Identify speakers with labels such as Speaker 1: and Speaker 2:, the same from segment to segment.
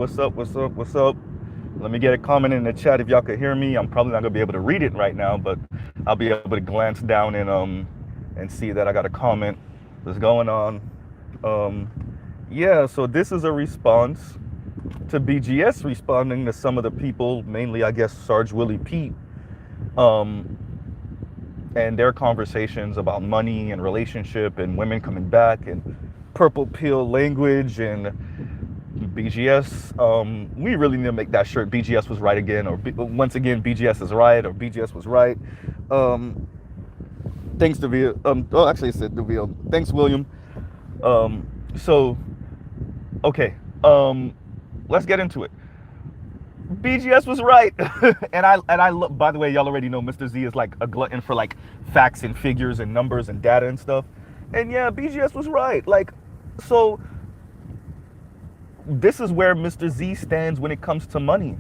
Speaker 1: What's up? What's up? What's up? Let me get a comment in the chat if y'all could hear me. I'm probably not gonna be able to read it right now, but I'll be able to glance down and see that I got a comment that's going on. Um, yeah, so this is a response to BGS responding to some of the people, mainly I guess Sarge Willie Pete, um, and their conversations about money and relationship and women coming back and purple pill language and BGS. We really need to make that shirt. BGS was right again, or once again, BGS is right, or BGS was right. Um, thanks to actually, it said Deville. Thanks, William. So, okay. Let's get into it. BGS was right, and I look. By the way, y'all already know Mr. Z is like a glutton for like facts and figures and numbers and data and stuff. And yeah, BGS was right. Like, so this is where Mr. Z stands when it comes to money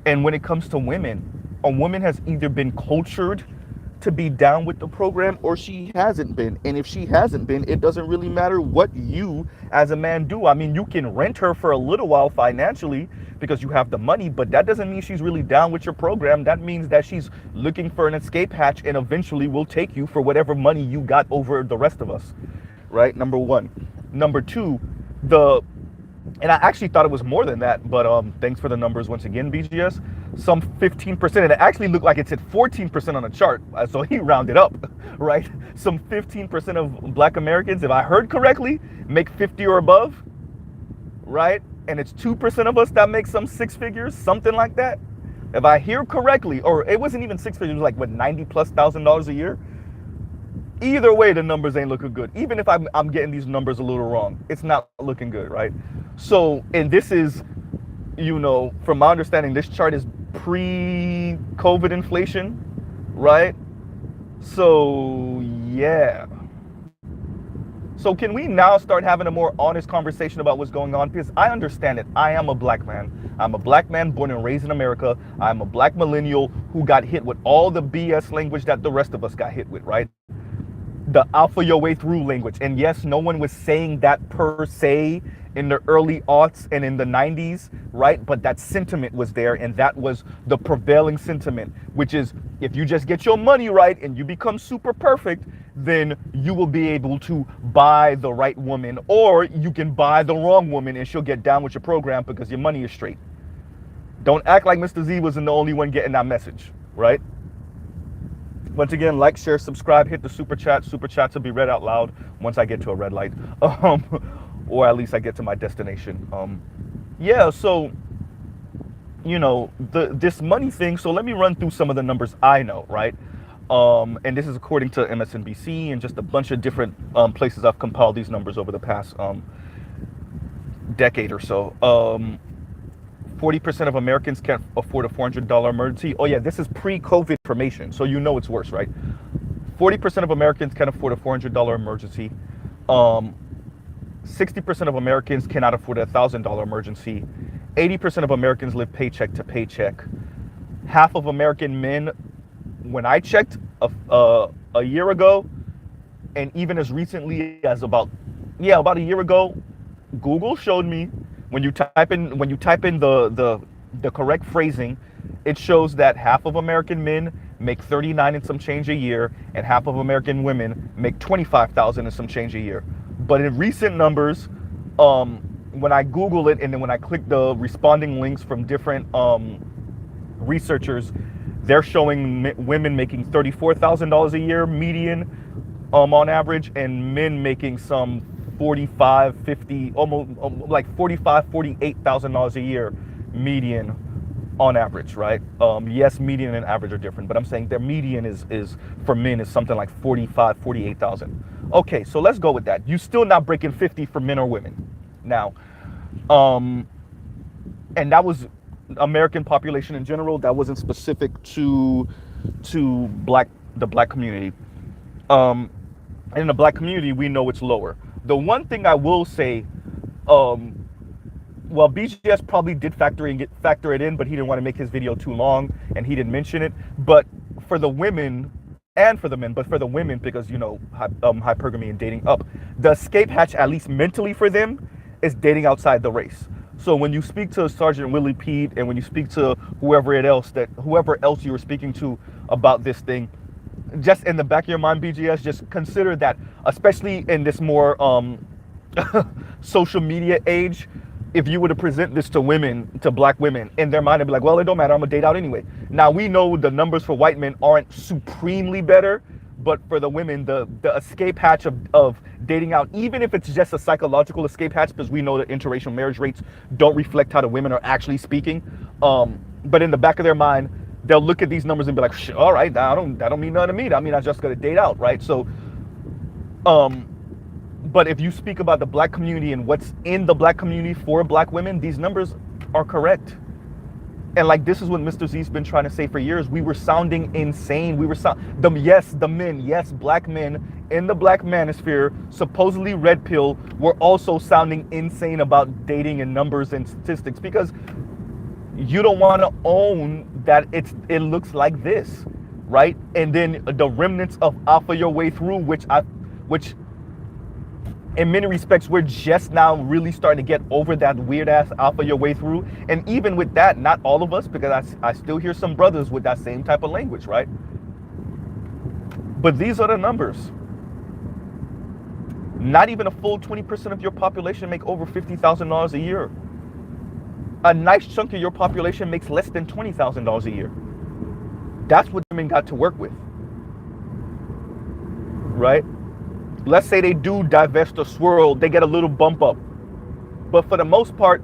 Speaker 1: and when it comes to women. A woman has either been cultured to be down with the program or she hasn't been. And if she hasn't been, it doesn't really matter what you as a man do. I mean, you can rent her for a little while financially because you have the money, but that doesn't mean she's really down with your program. That means that she's looking for an escape hatch and eventually will take you for whatever money you got over the rest of us. Right? Number one. Number two, the and I actually thought it was more than that, but thanks for the numbers once again, BGS. Some 15%, and it actually looked like it said 14% on the chart, so he rounded up, right? Some 15% of Black Americans, if I heard correctly, make 50 or above, right? And it's 2% of us that make some six figures, something like that. If I hear correctly, or it wasn't even six figures, it was like what, 90 plus $1,000 a year. Either way, the numbers ain't looking good. Even if I'm getting these numbers a little wrong, it's not looking good, right? So, and this is, from my understanding, this chart is pre-COVID inflation, right? So, yeah. So can we now start having a more honest conversation about what's going on? Because I understand it. I am a black man. I'm a black man born and raised in America. I'm a black millennial who got hit with all the BS language that the rest of us got hit with, right? The alpha your way through language. And yes, no one was saying that per se in the early aughts and in the 90s, right? But that sentiment was there, and that was the prevailing sentiment, which is if you just get your money right and you become super perfect, then you will be able to buy the right woman, or you can buy the wrong woman and she'll get down with your program because your money is straight. Don't act like Mr. Z wasn't the only one getting that message, right? Once again, like, share, subscribe, hit the super chat. Super chats will be read out loud once I get to a red light, or at least I get to my destination. Yeah, so this money thing. So let me run through some of the numbers I know, right? And this is according to MSNBC and just a bunch of different places I've compiled these numbers over the past decade or so. 40% of Americans can't afford a $400 emergency. Oh yeah, this is pre-COVID information, so it's worse, right? 40% of Americans can't afford a $400 emergency. 60% of Americans cannot afford a $1,000 emergency. 80% of Americans live paycheck to paycheck. Half of American men, when I checked a year ago, and even as recently as about a year ago, Google showed me when you type in the correct phrasing, it shows that half of American men make 39 and some change a year, and half of American women make 25,000 and some change a year. But in recent numbers, when I Google it and then when I click the responding links from different researchers, they're showing women making $34,000 a year median on average, and men making some 45, 50, almost like 45, $48,000 a year median on average, right? Yes, median and average are different, but I'm saying their median is for men is something like 45, 48,000. Okay, so let's go with that. You still not breaking 50 for men or women. Now, and that was American population in general. That wasn't specific to the black community. In the black community, we know it's lower. The one thing I will say, well, BGS probably did factor it in, but he didn't want to make his video too long, and he didn't mention it. But for the women and for the men, but for the women, because hypergamy and dating up, the escape hatch, at least mentally for them, is dating outside the race. So when you speak to Sergeant Willie Pete, and when you speak to whoever else you were speaking to about this thing, just in the back of your mind, BGS, just consider that, especially in this more social media age, if you were to present this to women, to black women, in their mind, they'd be like, well, it don't matter, I'm gonna date out anyway. Now we know the numbers for white men aren't supremely better, but for the women, the escape hatch of dating out, even if it's just a psychological escape hatch, because we know that interracial marriage rates don't reflect how the women are actually speaking. But in the back of their mind, they'll look at these numbers and be like, all right, that don't mean nothing to me. I mean, I just got to date out, right? So, but if you speak about the black community and what's in the black community for black women, these numbers are correct. And like, this is what Mr. Z's been trying to say for years. We were sounding insane. We were black men in the black manosphere, supposedly red pill, were also sounding insane about dating and numbers and statistics, because you don't want to own that it looks like this, right? And then the remnants of alpha your way through, which in many respects, we're just now really starting to get over that weird ass alpha your way through. And even with that, not all of us, because I still hear some brothers with that same type of language, right? But these are the numbers. Not even a full 20% of your population make over $50,000 a year. A nice chunk of your population makes less than $20,000 a year. That's what women got to work with, right? Let's say they do divest or swirl, they get a little bump up. But for the most part,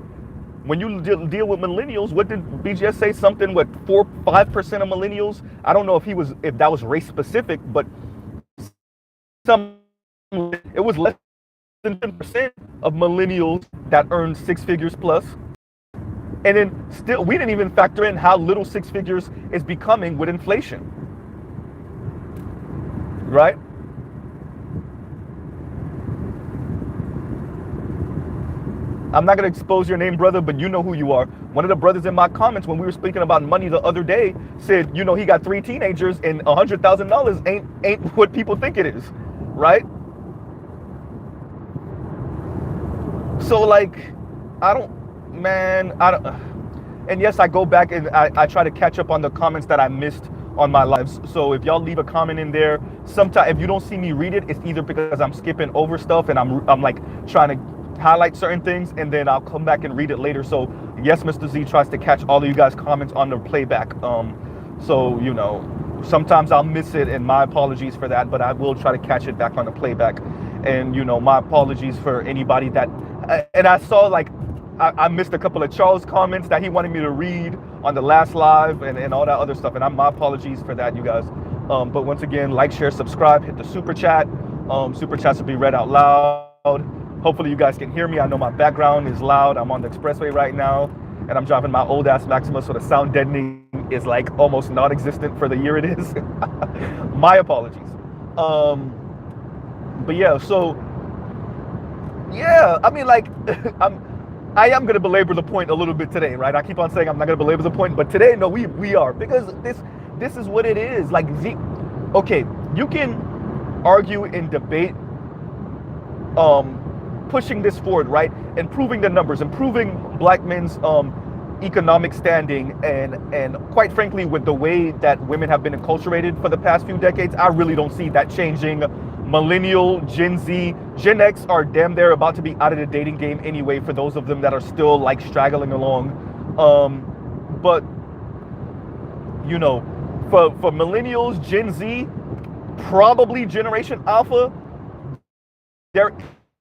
Speaker 1: when you deal with millennials, what did BGS say? Something with 4-5% of millennials. I don't know if that was race specific, but it was less than 10% of millennials that earn six figures plus. And then still, we didn't even factor in how little six figures is becoming with inflation, right? I'm not going to expose your name, brother, but you know who you are. One of the brothers in my comments when we were speaking about money the other day said, you know, he got 3 teenagers and $100,000 ain't what people think it is, right? So like, and yes, I go back and I try to catch up on the comments that I missed on my lives. So if y'all leave a comment in there, sometime if you don't see me read it, it's either because I'm skipping over stuff and I'm like trying to highlight certain things, and then I'll come back and read it later. So yes, Mr. Z tries to catch all of you guys' comments on the playback. So you know, sometimes I'll miss it, and my apologies for that, but I will try to catch it back on the playback. And you know, my apologies for anybody that, and I saw like, I missed a couple of Charles comments that he wanted me to read on the last live and all that other stuff, and my apologies for that, you guys. But once again, like, share, subscribe, hit the super chat. Super chats will be read out loud. Hopefully you guys can hear me. I know my background is loud. I'm on the expressway right now, and I'm driving my old ass Maxima, so the sound deadening is like almost non-existent for the year it is. My apologies. But yeah, so yeah, I mean, like, I am gonna belabor the point a little bit today, right? I keep on saying I'm not gonna belabor the point, but today, no, we are, because this is what it is. Like, okay, you can argue and debate, pushing this forward, right? Improving the numbers, improving black men's economic standing, and quite frankly, with the way that women have been enculturated for the past few decades, I really don't see that changing. Millennial, Gen Z, Gen X are damn near about to be out of the dating game anyway, for those of them that are still like straggling along. But you know, for millennials, Gen Z, probably Generation Alpha, there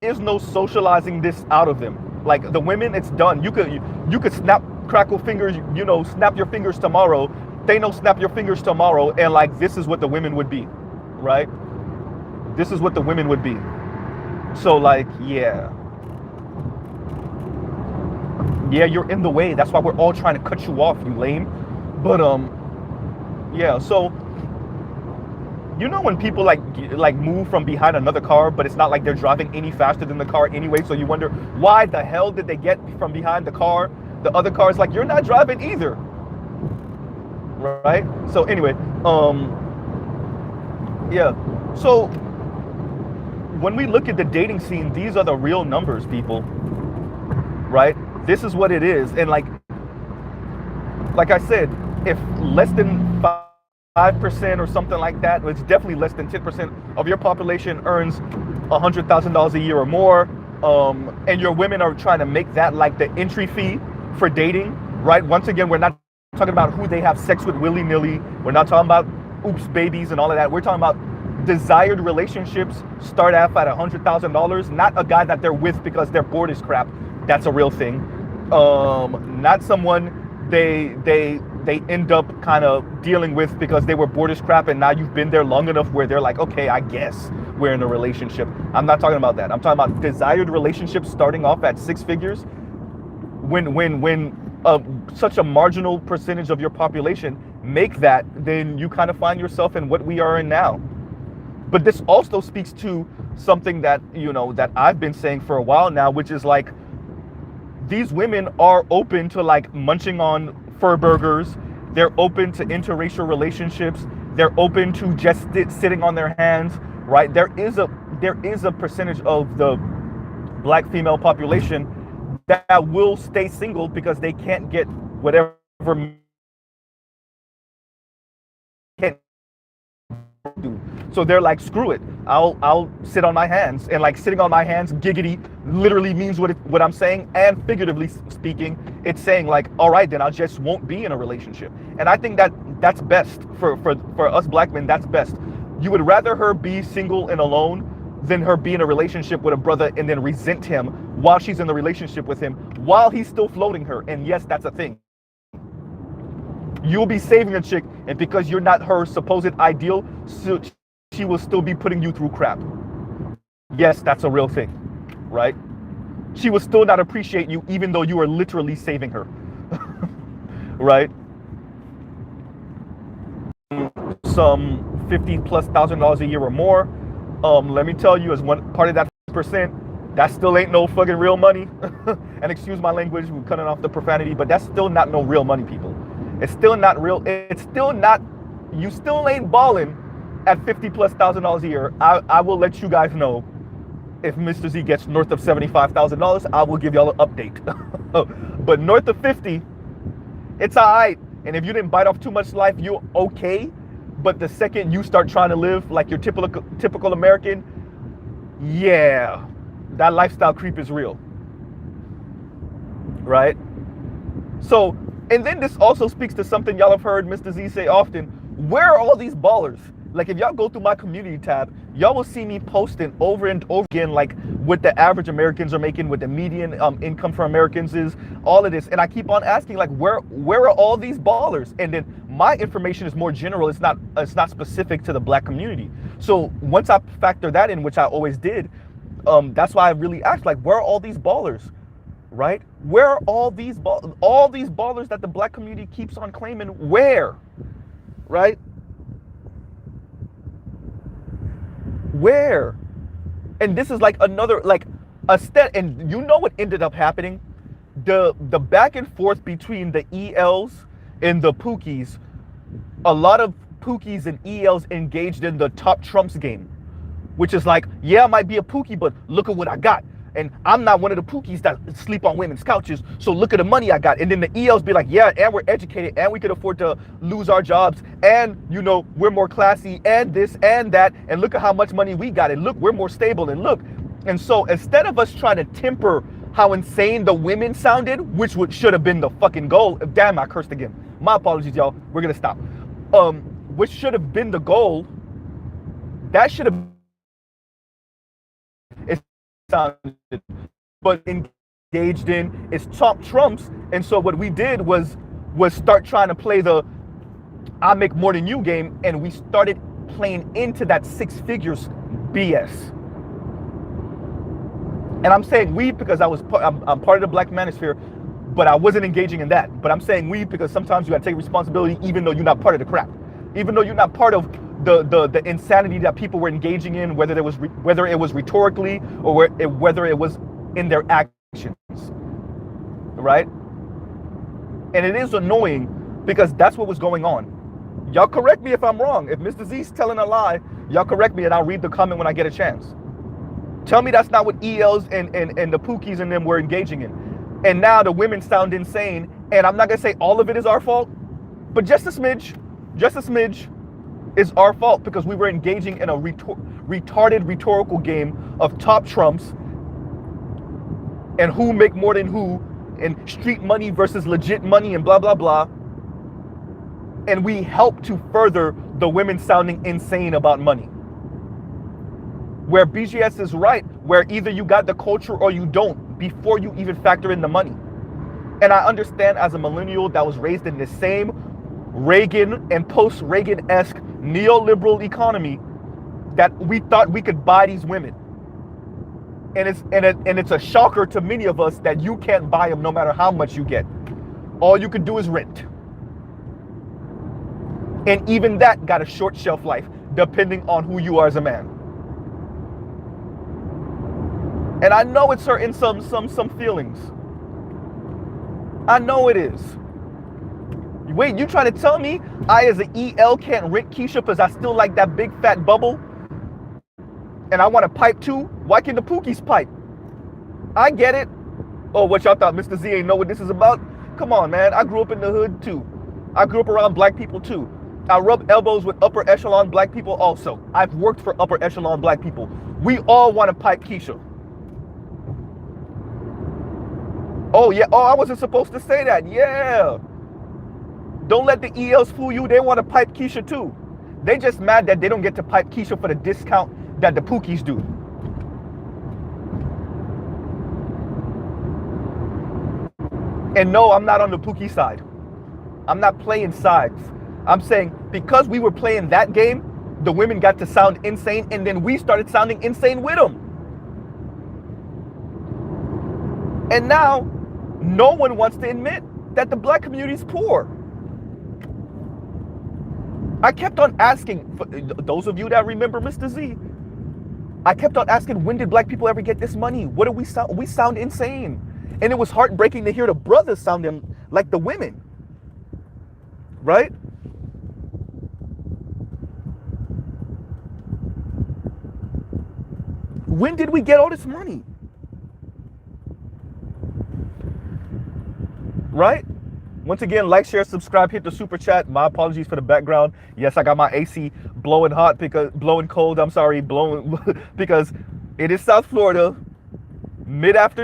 Speaker 1: is no socializing this out of them. Like, the women, it's done. You could snap, crackle fingers, you know, snap your fingers tomorrow. They know snap your fingers tomorrow, and like, this is what the women would be, right? This is what the women would be. So like, yeah, you're in the way. That's why we're all trying to cut you off, you lame. But yeah, so you know when people like move from behind another car, but it's not like they're driving any faster than the car anyway, so you wonder why the hell did they get from behind the car? The other car is like, you're not driving either, right? So anyway, yeah, so when we look at the dating scene, these are the real numbers, people. right? This is what it is. And like I said, if less than 5% or something like that, it's definitely less than 10% of your population earns $100,000 a year or more, and your women are trying to make that like the entry fee for dating, right? Once again, we're not talking about who they have sex with willy-nilly. We're not talking about oops babies and all of that. We're talking about desired relationships start off at $100,000, not a guy that they're with because they're bored as crap. That's a real thing. Not someone they end up kind of dealing with because they were bored as crap, and now you've been there long enough where they're like, okay, I guess we're in a relationship. I'm not talking about that. I'm talking about desired relationships starting off at six figures. When such a marginal percentage of your population make that, then you kind of find yourself in what we are in now. But this also speaks to something that, you know, that I've been saying for a while now, which is like, these women are open to like munching on fur burgers. They're open to interracial relationships. They're open to just sitting on their hands, right? There is a percentage of the black female population that will stay single because they can't get whatever can't do. So they're like, screw it. I'll sit on my hands. And like sitting on my hands, giggity, literally means what I'm saying, and figuratively speaking, it's saying like, all right, then I just won't be in a relationship. And I think that's best for us black men. That's best. You would rather her be single and alone than her be in a relationship with a brother and then resent him while she's in the relationship with him while he's still floating her. And yes, that's a thing. You'll be saving a chick, and because you're not her supposed ideal, so she will still be putting you through crap. Yes, that's a real thing, right? She will still not appreciate you even though you are literally saving her, right? Some $50,000+ a year or more. Let me tell you, as one part of that percent, that still ain't no fucking real money. And excuse my language, we're cutting off the profanity, but that's still not no real money, people. It's still not real. It's still not, you still ain't balling at $50,000+ a year. I will let you guys know if Mr. Z gets north of $75,000. I will give y'all an update. But north of 50, it's all right. And if you didn't bite off too much life, you're okay. But the second you start trying to live like your typical American, yeah, that lifestyle creep is real, right? So, and then this also speaks to something y'all have heard Mr. Z say often. Where are all these ballers? Like, if y'all go through my community tab, y'all will see me posting over and over again, like what the average Americans are making, what the median income for Americans is, all of this. And I keep on asking, like, where are all these ballers? And then my information is more general. It's not specific to the black community. So once I factor that in, which I always did, that's why I really asked, like, where are all these ballers? Right? Where are all these ballers that the black community keeps on claiming? Where? Right? Where? And this is like another, like a step. And you know what ended up happening? The back and forth between the ELs and the Pookies. A lot of Pookies and ELs engaged in the top trumps game, which is like, yeah, I might be a Pookie, but look at what I got. And I'm not one of the Pookies that sleep on women's couches, so look at the money I got. And then the ELs be like, yeah, and we're educated, and we could afford to lose our jobs, and, you know, we're more classy, and this and that, and look at how much money we got, and look, we're more stable, and look. And so instead of us trying to temper how insane the women sounded, which should have been the fucking goal. Damn, I cursed again. My apologies, y'all. We're gonna stop. Which should have been the goal. That should have sounded, but engaged in is top trumps. And so what we did was start trying to play the I make more than you game, and we started playing into that six figures BS. And I'm saying we because I'm part of the Black Manosphere, but I wasn't engaging in that. But I'm saying we because sometimes you gotta take responsibility even though you're not part of the crap, even though you're not part of the insanity that people were engaging in, whether it was rhetorically or whether it was in their actions, right? And it is annoying because that's what was going on. Y'all correct me if I'm wrong. If Mr. Z's telling a lie, y'all correct me and I'll read the comment when I get a chance. Tell me that's not what ELs and the Pookies and them were engaging in. And now the women sound insane. And I'm not going to say all of it is our fault, but just a smidge is our fault because we were engaging in a retarded rhetorical game of top trumps and who make more than who and street money versus legit money and blah, blah, blah. And we help to further the women sounding insane about money. Where BGS is right, where either you got the culture or you don't before you even factor in the money. And I understand as a millennial that was raised in the same Reagan and post-Reagan-esque neoliberal economy that we thought we could buy these women. And it's a shocker to many of us that you can't buy them no matter how much you get. All you could do is rent. And even that got a short shelf life, depending on who you are as a man. And I know it's hurting some feelings. I know it is. Wait, you trying to tell me I as an EL can't rent Keisha because I still like that big fat bubble? And I want to pipe too? Why can't the Pookies pipe? I get it. Oh, what y'all thought Mr. Z ain't know what this is about? Come on, man. I grew up in the hood too. I grew up around black people too. I rub elbows with upper echelon black people also. I've worked for upper echelon black people. We all want to pipe Keisha. Oh, yeah. Oh, I wasn't supposed to say that. Yeah. Don't let the ELs fool you. They want to pipe Keisha too. They just mad that they don't get to pipe Keisha for the discount that the Pookies do. And no, I'm not on the Pookie side. I'm not playing sides. I'm saying because we were playing that game, the women got to sound insane, and then we started sounding insane with them. And now, no one wants to admit that the black community is poor. I kept on asking, for those of you that remember Mr. Z, I kept on asking, when did black people ever get this money? What do we sound? We sound insane. And it was heartbreaking to hear the brothers sounding like the women. Right? When did we get all this money? Right? Once again, like, share, subscribe, hit the super chat. My apologies for the background. Yes, I got my AC blowing hot because blowing cold. I'm sorry, blowing because it is South Florida, mid-afternoon.